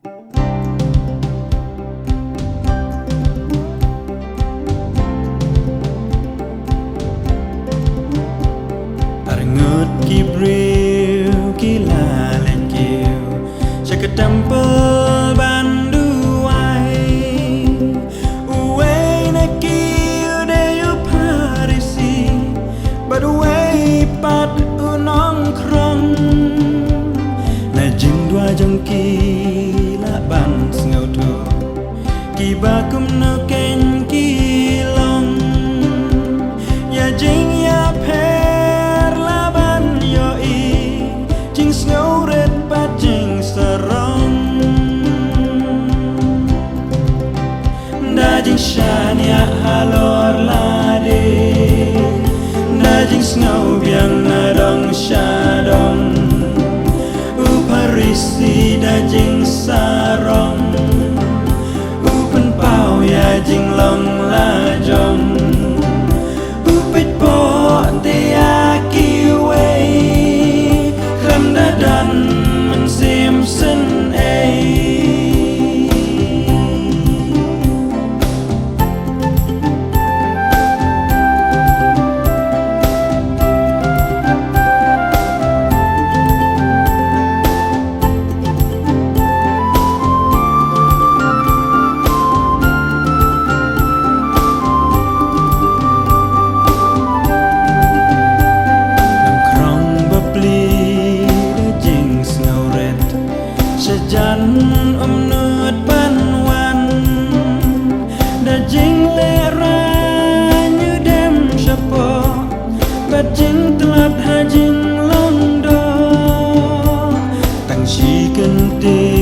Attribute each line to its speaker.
Speaker 1: Arengut kibril kila lenjil Caka tempel banduai Uwe na kiu deyu parisi Baduai pat unong krong Na jing dua jong kila ban sngau tu Kiba kum no ken kilong Ya jing ya pe Snowred pajing sarong Dajing shania halor lade Dajing snow biang nadong shadong Uparisi dajing sarong Upen pau ya jing long lajong Upit po te aki wei Dan men Simpson Sejan nut ban wan Dajing lera nyudem syapo Bajing telat hajing londo Tang si kenti